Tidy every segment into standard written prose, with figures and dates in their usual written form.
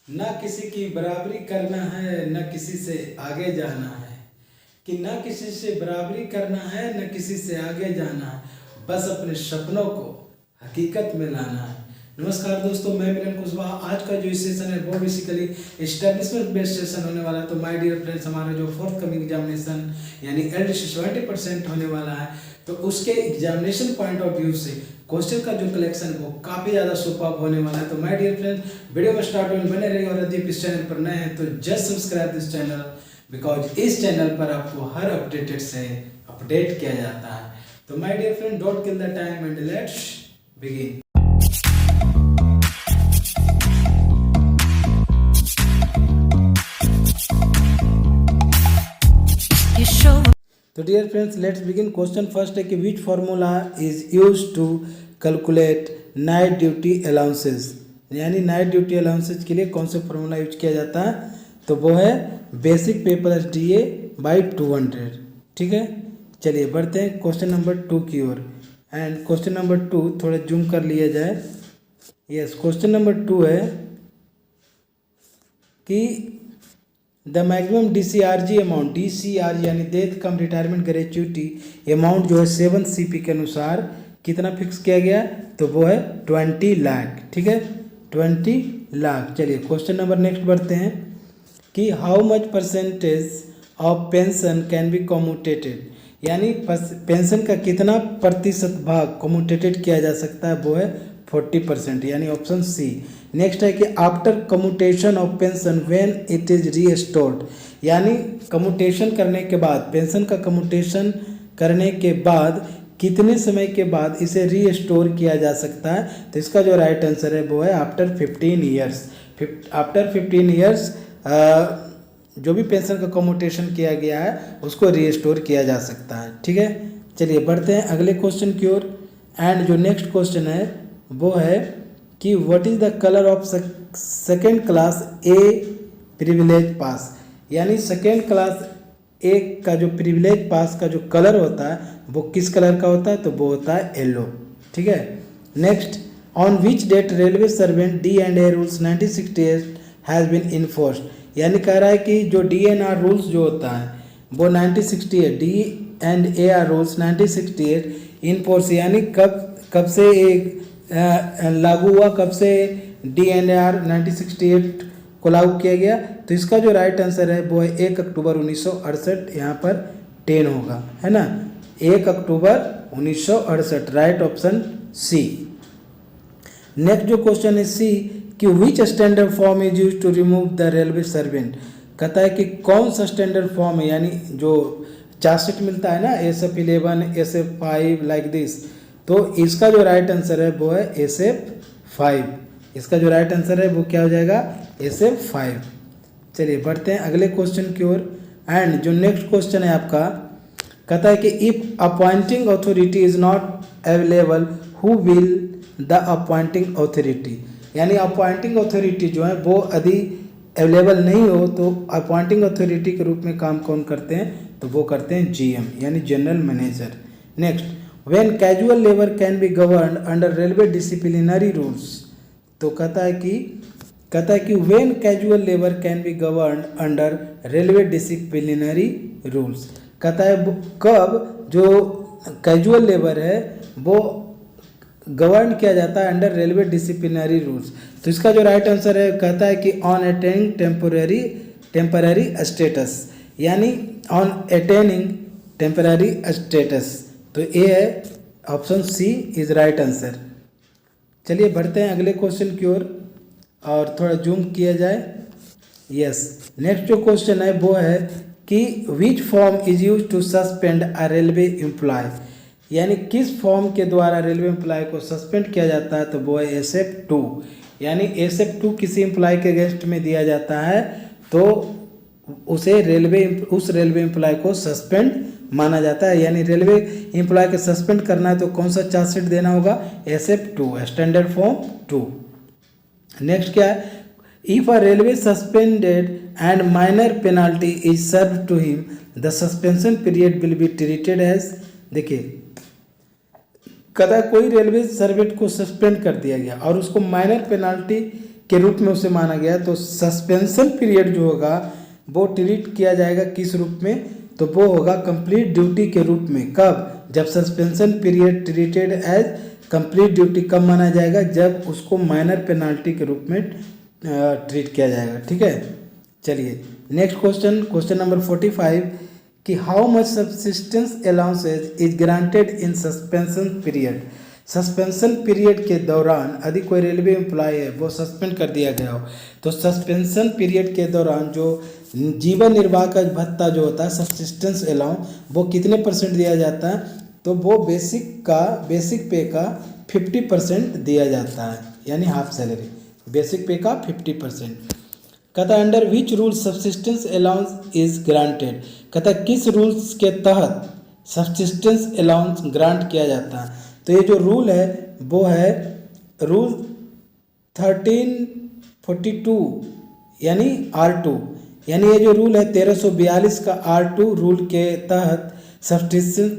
ना किसी की बराबरी करना है न किसी से आगे जाना है, कि ना किसी से बराबरी करना है न किसी से आगे जाना है, बस अपने सपनों को हकीकत में लाना है। नमस्कार दोस्तों, मैं मिलन कुशवाहा। आज का जो सेशन है वो बेसिकली एस्टेब्लिशमेंट बेस्ड सेशन होने वाला है। तो माय डियर फ्रेंड्स, हमारा जो फोर्थ कमिंग एग्जामिनेशन यानी LDC 70% होने वाला है, तो उसके एग्जामिनेशन पॉइंट ऑफ व्यू से क्वेश्चन का जो कलेक्शन है वो काफ़ी ज़्यादा सुपर्ब होने वाला है। तो माय डियर फ्रेंड्स, वीडियो में स्टार्ट होने बने रहिए, और यदि इस चैनल पर नए हैं तो just subscribe this channel, because इस चैनल पर आपको हर अपडेटेड से अपडेट किया जाता है। तो my dear friend, don't kill the time and let's begin. तो dear friends, let's begin. Question first है कि which formula is use to calculate night duty allowances, यानी नाइट ड्यूटी अलाउंसेस के लिए कौन सा फार्मूला यूज किया जाता है, तो वो है बेसिक पे प्लस DA बाई 200। ठीक है, चलिए बढ़ते हैं क्वेश्चन नंबर 2 की ओर। एंड क्वेश्चन नंबर 2 थोड़ा जूम कर लिया जाए। यस, क्वेश्चन नंबर 2 है कि the maximum DCRG amount, DCRG यानी डेथ कम रिटायरमेंट ग्रेच्युटी अमाउंट जो है 7 CP के अनुसार कितना फिक्स किया गया, तो वो है 20 लाख। ठीक है, 20 लाख। चलिए क्वेश्चन नंबर नेक्स्ट बढ़ते हैं कि how much percentage of pension can be commuted, यानी पेंशन का कितना प्रतिशत भाग कम्यूटेटेड किया जा सकता है, वो है 40%, यानी ऑप्शन सी। नेक्स्ट है कि after commutation of pension when it is restored, यानी कम्यूटेशन करने के बाद, पेंशन का कम्यूटेशन करने के बाद कितने समय के बाद इसे रीस्टोर किया जा सकता है, तो इसका जो राइट आंसर है वो है आफ्टर 15 ईयर्स। आफ्टर 15 ईयर्स जो भी पेंशन का कम्यूटेशन किया गया है उसको रीस्टोर किया जा सकता है। ठीक है, चलिए बढ़ते हैं अगले क्वेश्चन की ओर। एंड जो नेक्स्ट क्वेश्चन है वो है कि what is the colour of second class A privilege पास, यानी सेकेंड क्लास ए का जो प्रिविलेज पास का जो कलर होता है वो किस कलर का होता है, तो वो होता है येलो। ठीक है, next, on which date railway servant D&A rules 1968 has been enforced, यानी कह रहा है कि जो DNR रूल्स जो होता है वो 1968, D&AR रूल्स 1968 इन्फोर्स, यानी कब से एक लागू हुआ, कब से DNAR 1968 को लागू किया गया, तो इसका जो राइट आंसर है वो है 1 अक्टूबर 1968, यहाँ पर 10 होगा, है ना, 1 अक्टूबर 1968, राइट ऑप्शन सी। नेक्स्ट जो क्वेश्चन है सी कि which standard form is use to remove the railway servant, कहता है कि कौन सा स्टैंडर्ड फॉर्म है, यानी जो चार्जशीट मिलता है ना SF11 SF5 लाइक दिस, तो इसका जो राइट आंसर है वो है SF5। इसका जो राइट आंसर है वो क्या हो जाएगा, SF5। चलिए बढ़ते हैं अगले क्वेश्चन की ओर। एंड जो नेक्स्ट क्वेश्चन है आपका, कहता है कि if appointing authority is not available who will the appointing authority, यानी अपॉइंटिंग अथॉरिटी जो है वो यदि अवेलेबल नहीं हो तो अपॉइंटिंग अथॉरिटी के रूप में काम कौन करते हैं, तो वो करते हैं GM, यानी general manager. Next, when casual labour can be govern under railway disciplinary rules, तो कहता है कि when casual labour can be govern under railway disciplinary rules, कहता है कब जो कैजुअल लेबर है वो गवर्न किया जाता है अंडर रेलवे डिसिप्लिनरी रूल्स, तो इसका जो राइट आंसर है कहता है कि ऑन अटेनिंग टेम्पररी स्टेटस, यानी ऑन अटेनिंग टेम्पररी स्टेटस, तो ये है option C is right answer. चलिए बढ़ते हैं अगले क्वेश्चन की ओर और थोड़ा जूम किया जाए। यस, नेक्स्ट जो क्वेश्चन है वो है कि which form is use to suspend a railway employee, यानी किस फॉर्म के द्वारा रेलवे एम्प्लॉय को सस्पेंड किया जाता है, तो वो है SF2, यानी SF2 किसी एम्प्लॉय के अगेंस्ट में दिया जाता है तो उस रेलवे एम्प्लॉय को सस्पेंड माना जाता है, यानी रेलवे एम्प्लॉय को सस्पेंड करना है तो कौन सा चार्जशीट देना होगा, SF2, स्टैंडर्ड फॉर्म 2। नेक्स्ट क्या है, if a railway suspended and minor penalty is serve to him the suspension period will be treated as, देखिए कदा कोई रेलवे सर्वेंट को सस्पेंड कर दिया गया और उसको माइनर पेनाल्टी के रूप में उसे माना गया, तो सस्पेंशन पीरियड जो होगा वो ट्रीट किया जाएगा किस रूप में, तो वो होगा कंप्लीट ड्यूटी के रूप में। कब? जब suspension period treated as complete duty कब माना जाएगा, जब उसको माइनर पेनाल्टी के रूप में ट्रीट किया जाएगा। ठीक है, चलिए नेक्स्ट क्वेश्चन, क्वेश्चन नंबर 45 कि how much subsistence allowances is granted in suspension period. Suspension period के दौरान यदि कोई रेलवे एम्प्लॉय है वो सस्पेंड कर दिया गया हो, तो सस्पेंशन पीरियड के दौरान जो जीवन निर्वाह का भत्ता जो होता है सब्सिस्टेंस अलाउंस, वो कितने परसेंट दिया जाता है, तो वो बेसिक पे का 50% दिया जाता है, यानी हाफ सैलरी, बेसिक पे का 50%। कहता under which rule subsistence allowance is granted, कहता किस रूल्स के तहत सब्सिस्टेंस अलाउंस ग्रांट किया जाता है, तो ये जो रूल है वो है रूल 1342 यानी R2, यानी ये जो रूल है 1342 का R2 रूल के तहत सब्सिस्टेंस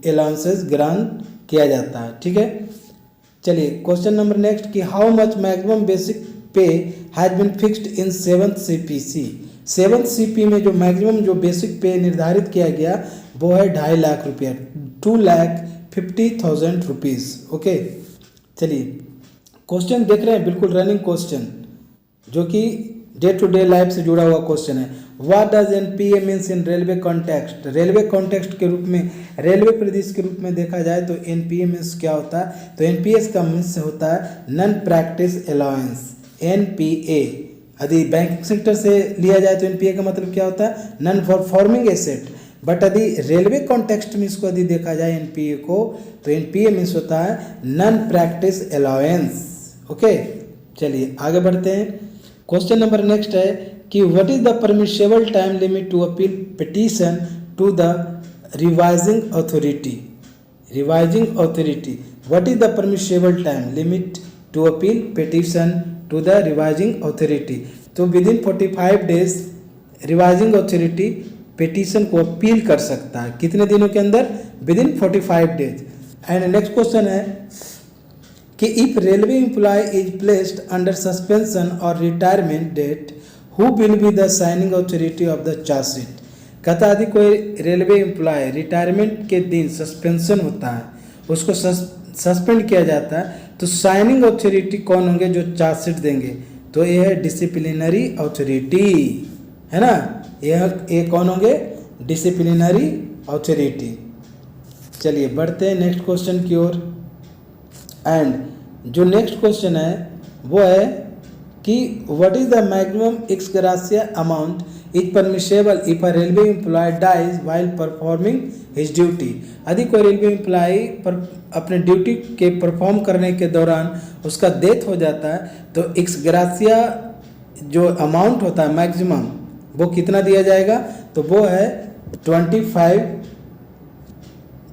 अलाउंसेस ग्रांट किया जाता है। ठीक है, चलिए क्वेश्चन नंबर नेक्स्ट कि how much maximum basic pay has been fixed in 7th CPC। 7th CP में जो मैक्सिमम जो बेसिक पे निर्धारित किया गया वो है 2.5 लाख रुपया, 2,50,000 रुपीज़। ओके, चलिए क्वेश्चन देख रहे हैं, बिल्कुल रनिंग क्वेश्चन जो कि डे टू डे लाइफ से जुड़ा हुआ क्वेश्चन है। What does NPA means in railway context. Railway context के रूप में, रेलवे परिदृश्य के रूप में देखा जाए तो NPA मीन्स क्या होता है, तो NPA का मीन्स होता है नॉन प्रैक्टिस अलाउंस, NPA। यदि बैंकिंग सेक्टर से लिया जाए तो NPA का मतलब क्या होता है, नॉन परफॉर्मिंग एसेट। बट यदि रेलवे कॉन्टेक्स्ट में इसको यदि देखा जाए NPA को, तो NPA मीन्स होता है नॉन प्रैक्टिस अलाउंस। ओके, चलिए आगे बढ़ते हैं। क्वेश्चन नंबर नेक्स्ट है कि what is the permissible time limit to appeal petition to the revising authority. Revising authority, what is the permissible time limit to appeal petition to the revising authority. तो within 45 days revising authority petition को appeal कर सकता है, कितने दिनों के अंदर, within 45 days. And next question है कि if railway employee is placed under suspension और retirement date who will be the signing authority of the chargesheet. कहता यदि कोई रेलवे एम्प्लॉय रिटायरमेंट के दिन सस्पेंशन होता है, उसको सस्पेंड किया जाता है, तो साइनिंग अथॉरिटी कौन होंगे जो चार्जशीट देंगे, तो ये है डिसिप्लिनरी अथॉरिटी, है ना, ये कौन होंगे, डिसिप्लिनरी अथॉरिटी। चलिए बढ़ते हैं नेक्स्ट क्वेश्चन की ओर। एंड जो नेक्स्ट क्वेश्चन है वो है कि what is the maximum ex gratia amount is permissible if a railway employee dies while performing his duty. यदि कोई रेलवे एम्प्लॉय पर अपने ड्यूटी के परफॉर्म करने के दौरान उसका डेथ हो जाता है, तो एक्स ग्राशिया जो अमाउंट होता है मैक्सिमम, वो कितना दिया जाएगा, तो वो है 25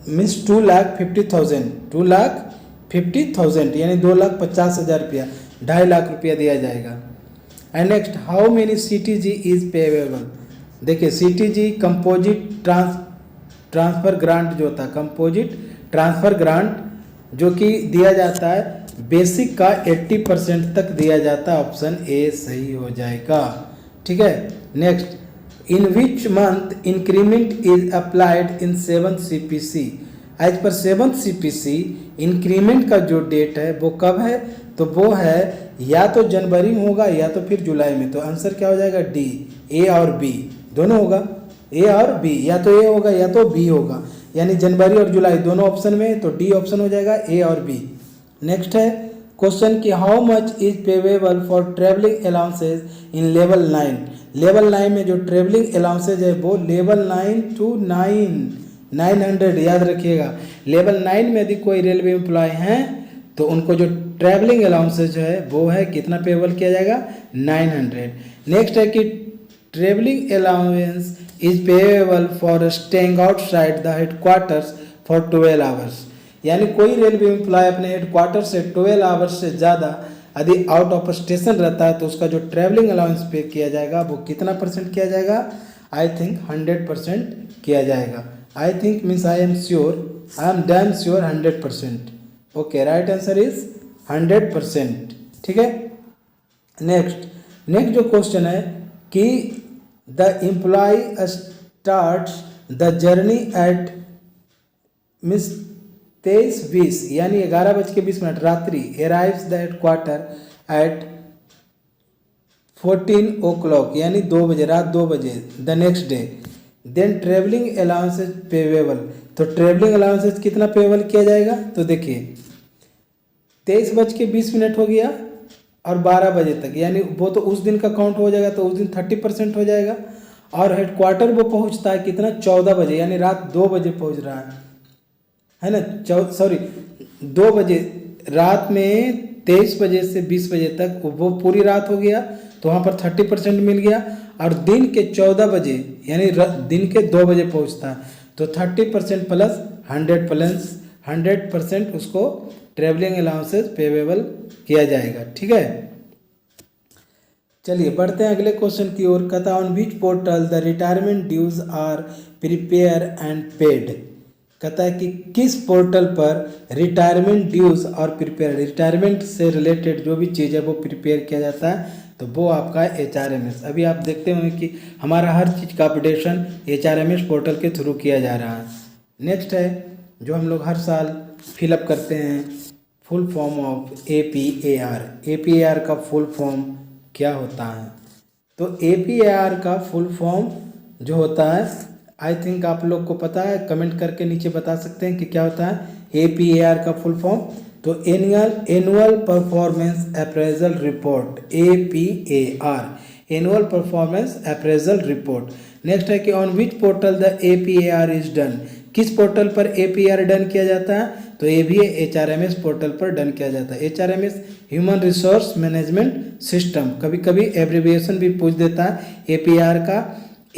मीन्स 2,50,000, 2,50,000 यानी 2,50,000 रुपया, 2.5 लाख रुपया दिया जाएगा। And next how many CTG is payable. देखिए CTG कंपोजिट ट्रांसफर ग्रांट जो होता है, कंपोजिट ट्रांसफर ग्रांट जो कि दिया जाता है बेसिक का 80% तक दिया जाता है, ऑप्शन ए सही हो जाएगा। ठीक है, next in which month increment is applied in 7th CPC। As per 7th CPC increment का जो डेट है वो कब है, तो वो है या तो जनवरी में होगा या तो फिर जुलाई में। तो आंसर क्या हो जाएगा, डी, ए और बी दोनों होगा, ए और बी, या तो ए होगा या तो बी होगा, यानी जनवरी और जुलाई दोनों ऑप्शन में, तो डी ऑप्शन हो जाएगा, ए और बी। नेक्स्ट है क्वेश्चन कि how much is payable for travelling allowances in level 9। Level 9 में जो ट्रेवलिंग अलाउंसेज है वो लेवल 9 to 900, याद रखिएगा। लेवल 9 में यदि कोई रेलवे एम्प्लॉय हैं तो उनको जो ट्रैवलिंग अलाउंसेज है वो है कितना पेबल किया जाएगा, 900। नेक्स्ट है कि travelling allowance is payable for staying outside the headquarters for 12 hours. यानी कोई रेलवे एम्प्लॉय अपने हेडक्वार्टर से 12 आवर्स से ज़्यादा यदि आउट ऑफ स्टेशन रहता है तो उसका जो ट्रैवलिंग अलाउंस पे किया जाएगा वो कितना परसेंट किया जाएगा, आई थिंक 100% किया जाएगा। I think means I am sure, I am damn sure 100%। Okay, right answer is 100%। ठीक है, नेक्स्ट जो क्वेश्चन है कि the employee starts the journey at means 23:20 यानी 11:20 रात्रि, arrives the headquarter eight 14 o'clock यानी 2 बजे, रात 2 बजे the next day, then travelling allowances payable. तो ट्रेवलिंग अलाउंसेज कितना पेवेबल किया जाएगा? तो देखिए 23:20 हो गया और 12 बजे तक, यानी वो तो उस दिन का काउंट हो जाएगा, तो उस दिन 30% हो जाएगा। और हेडक्वार्टर वो पहुंचता है कितना? 14 बजे, यानी रात 2 बजे पहुंच रहा है ना? 2 बजे, रात में 23 बजे से 20 बजे तक वो पूरी रात हो गया, तो वहाँ पर 30% मिल गया। और दिन के 14 बजे यानी दिन के 2 बजे पहुँचता है, तो 30% प्लस 100% उसको ट्रेवलिंग अलाउंसेस पेवेबल किया जाएगा। ठीक है, चलिए बढ़ते हैं अगले क्वेश्चन की ओर। कहता on which portal the retirement dues are prepare and paid. कहता है कि किस पोर्टल पर रिटायरमेंट ड्यूज और प्रिपेयर, रिटायरमेंट से रिलेटेड जो भी चीज़ है वो प्रिपेयर किया जाता है, तो वो आपका HRMS। अभी आप देखते होंगे कि हमारा हर चीज़ का अपडेशन HRMS पोर्टल के थ्रू किया जा रहा है। नेक्स्ट है जो हम लोग हर साल फिलअप करते हैं, full form of APAR। APAR का फुल फॉर्म क्या होता है? तो APAR का फुल फॉर्म जो होता है, आई थिंक आप लोग को पता है, कमेंट करके नीचे बता सकते हैं कि क्या होता है APAR का फुल फॉर्म। तो annual performance appraisal report, APAR, annual performance appraisal report. Next है कि on which portal the APAR is done. किस पोर्टल पर APAR डन किया जाता है? तो ये भी HRMS पोर्टल पर डन किया जाता है। HRMS human resource management system, कभी कभी एब्रीविएशन भी पूछ देता है APAR का,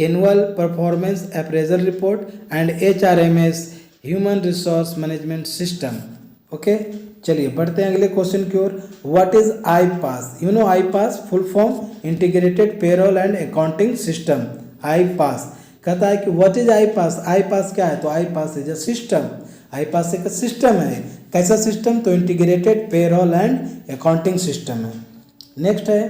annual performance appraisal report and HRMS human resource management system. Okay, चलिए बढ़ते हैं अगले क्वेश्चन की ओर। What is IPAS? You know IPAS full form integrated payroll and accounting system, IPAS। कहता है कि व्हाट इज IPAS? IPAS क्या है? तो IPAS is a system. IPAS एक सिस्टम है। कैसा सिस्टम? तो integrated payroll and accounting system है। नेक्स्ट है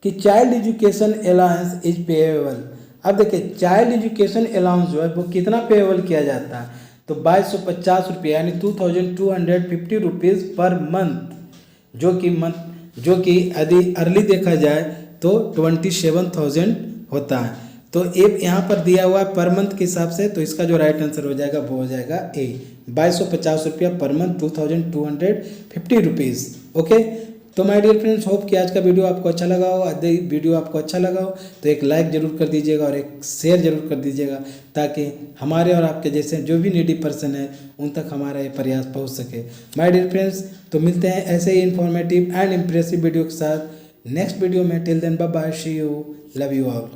कि child education allowance is payable. अब देखिए चाइल्ड एजुकेशन अलाउंस जो है वो कितना पेएबल किया जाता है? तो 2250 रुपये यानी 2250 रुपीज़ पर मंथ, जो कि यदि अर्ली देखा जाए तो 27,000 होता है। तो एक यहाँ पर दिया हुआ है पर मंथ के हिसाब से, तो इसका जो राइट आंसर हो जाएगा वो हो जाएगा A, 2250 रुपया पर मंथ, 2250 रुपीज़। ओके, तो माय डियर फ्रेंड्स, होप कि आज का वीडियो आपको अच्छा लगा हो। यदि वीडियो आपको अच्छा लगा हो तो एक लाइक ज़रूर कर दीजिएगा और एक शेयर ज़रूर कर दीजिएगा, ताकि हमारे और आपके जैसे जो भी नीडी पर्सन है उन तक हमारा ये प्रयास पहुंच सके। माय डियर फ्रेंड्स, तो मिलते हैं ऐसे ही इन्फॉर्मेटिव एंड इम्प्रेसिव वीडियो के साथ नेक्स्ट वीडियो में। Till then bye bye, see you, love you all.